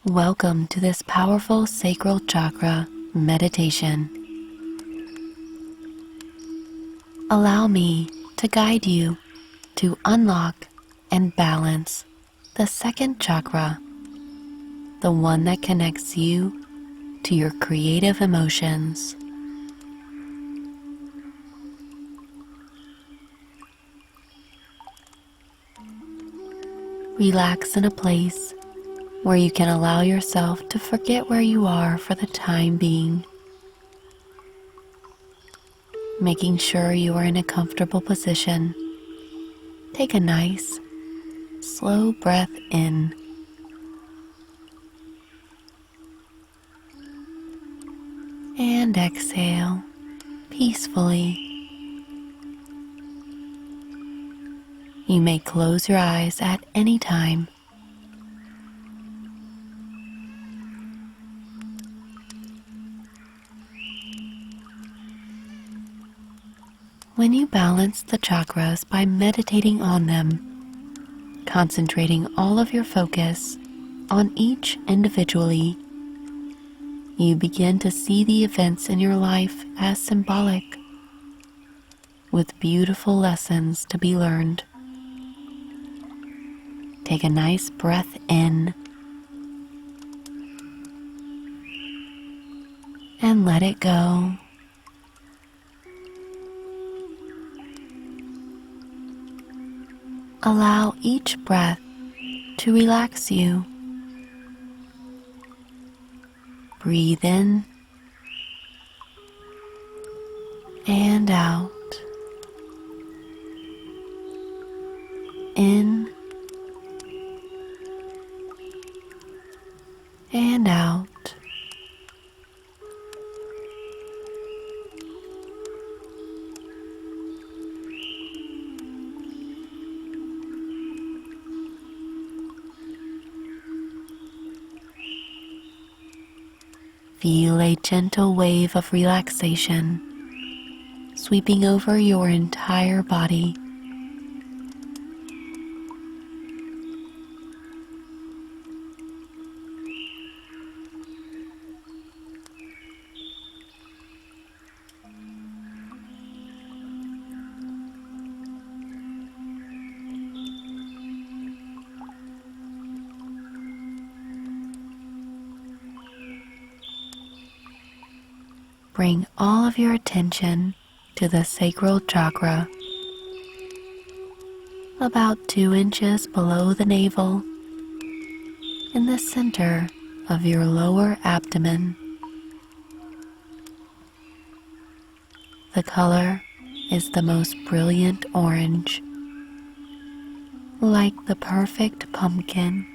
Welcome to this powerful sacral chakra meditation. Allow me to guide you to unlock and balance the second chakra, the one that connects you to your creative emotions. Relax in a place where you can allow yourself to forget where you are for the time being, making sure you are in a comfortable position. Take a nice, slow breath in and exhale peacefully. You may close your eyes at any time. When you balance the chakras by meditating on them, concentrating all of your focus on each individually, you begin to see the events in your life as symbolic, with beautiful lessons to be learned. Take a nice breath in and let it go. Allow each breath to relax you. Breathe in and out. In and out. Feel a gentle wave of relaxation sweeping over your entire body. Bring all of your attention to the sacral chakra, about 2 inches below the navel, in the center of your lower abdomen. The color is the most brilliant orange, like the perfect pumpkin.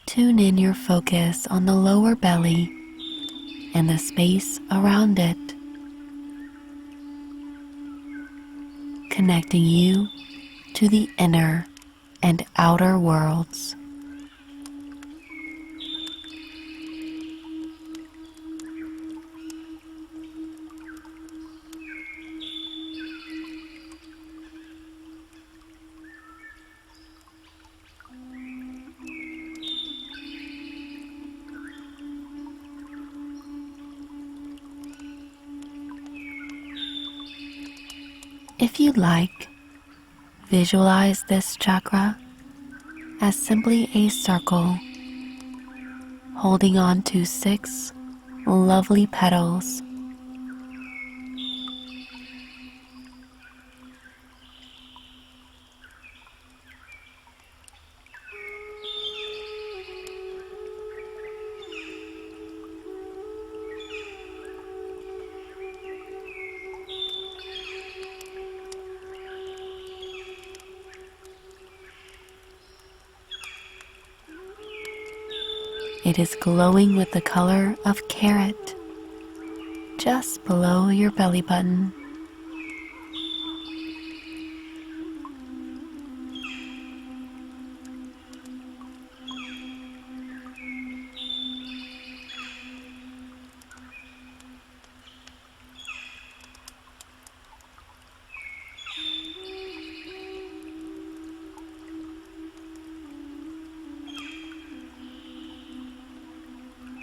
Tune in your focus on the lower belly and the space around it, connecting you to the inner and outer worlds. If you'd like, visualize this chakra as simply a circle, holding on to 6 lovely petals. It is glowing with the color of carrot, just below your belly button.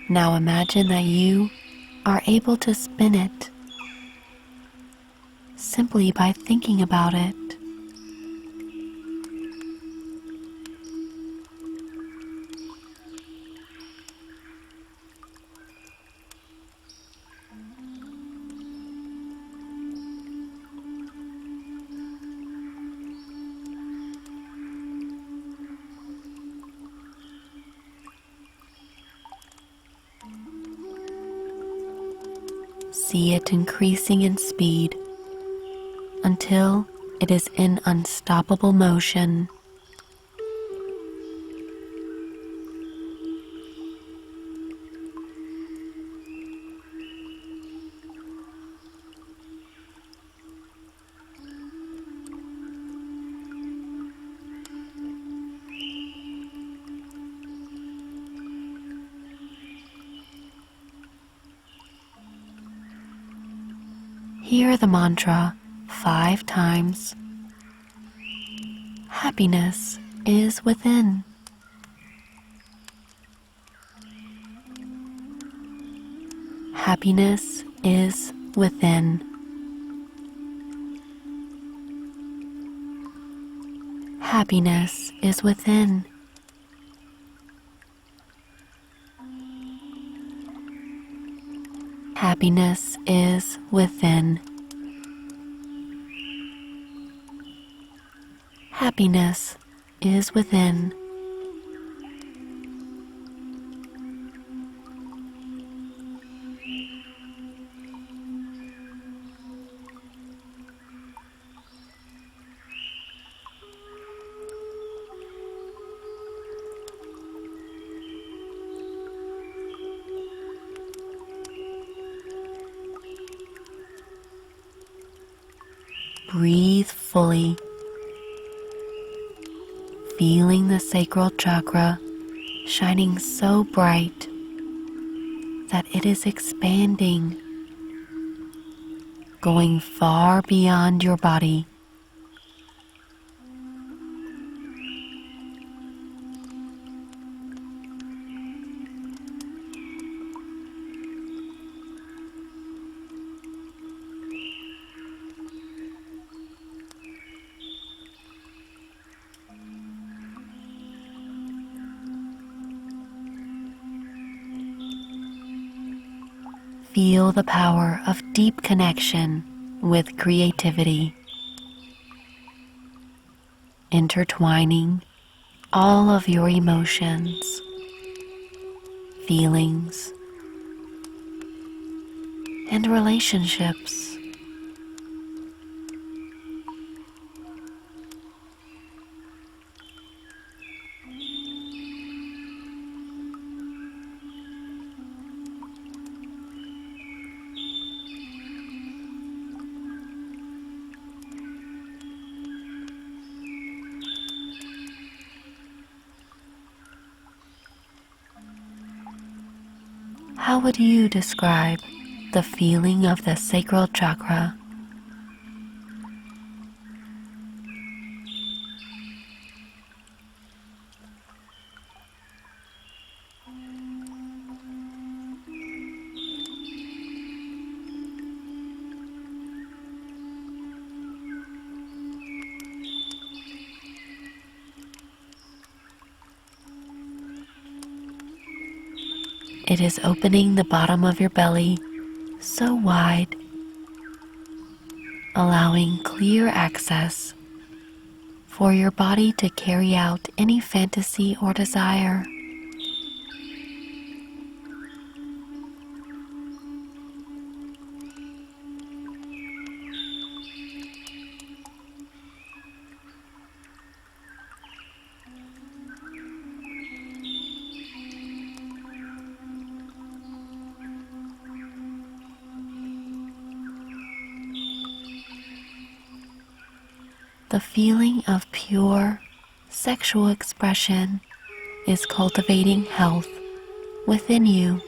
Now imagine that you are able to spin it simply by thinking about it. See it increasing in speed until it is in unstoppable motion. Hear the mantra 5 times. Happiness is within. Happiness is within. Happiness is within. Happiness is within. Happiness is within. Breathe fully, feeling the sacral chakra shining so bright that it is expanding, going far beyond your body. Feel the power of deep connection with creativity, intertwining all of your emotions, feelings, and relationships. How would you describe the feeling of the sacral chakra? It is opening the bottom of your belly so wide, allowing clear access for your body to carry out any fantasy or desire. The feeling of pure sexual expression is cultivating health within you.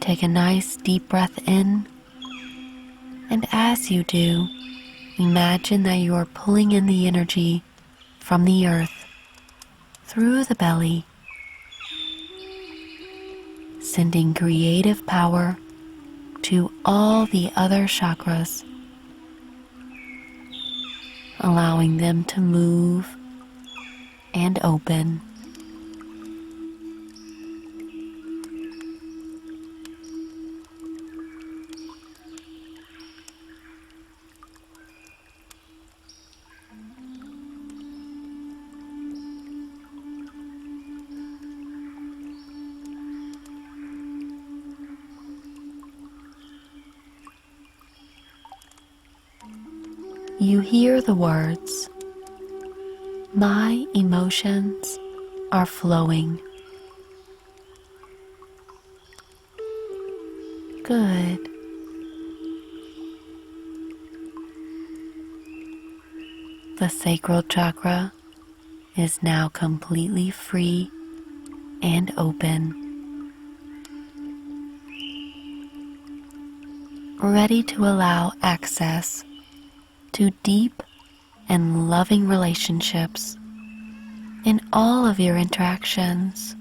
Take a nice deep breath in, and as you do, imagine that you are pulling in the energy from the earth through the belly, sending creative power to all the other chakras, allowing them to move and open. You hear the words, "My emotions are flowing." Good. The sacral chakra is now completely free and open, ready to allow access to deep and loving relationships in all of your interactions.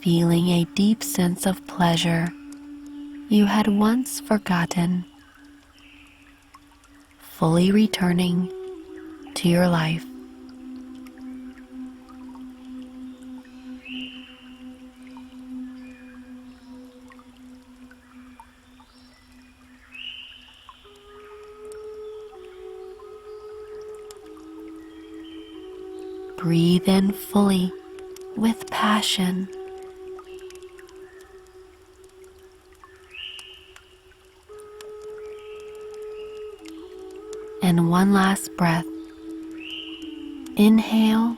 Feeling a deep sense of pleasure you had once forgotten, fully returning to your life. Breathe in fully with passion. And one last breath. Inhale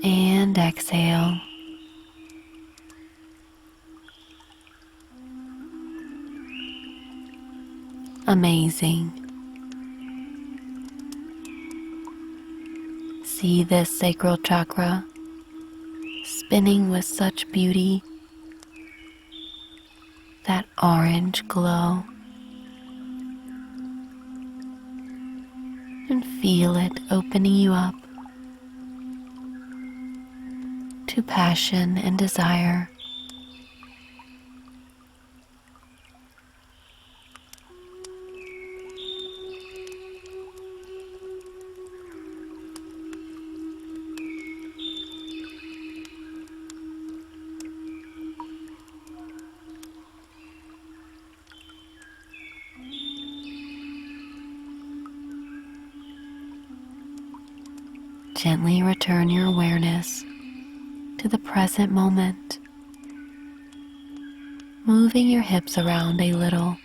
and exhale. Amazing. See this sacral chakra spinning with such beauty, that orange glow, and feel it opening you up to passion and desire. Gently return your awareness to the present moment, moving your hips around a little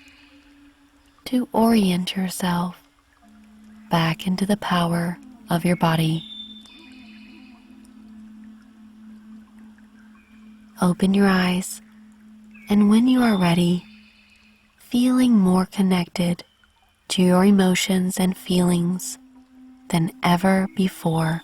to orient yourself back into the power of your body. Open your eyes, and when you are ready, feeling more connected to your emotions and feelings than ever before,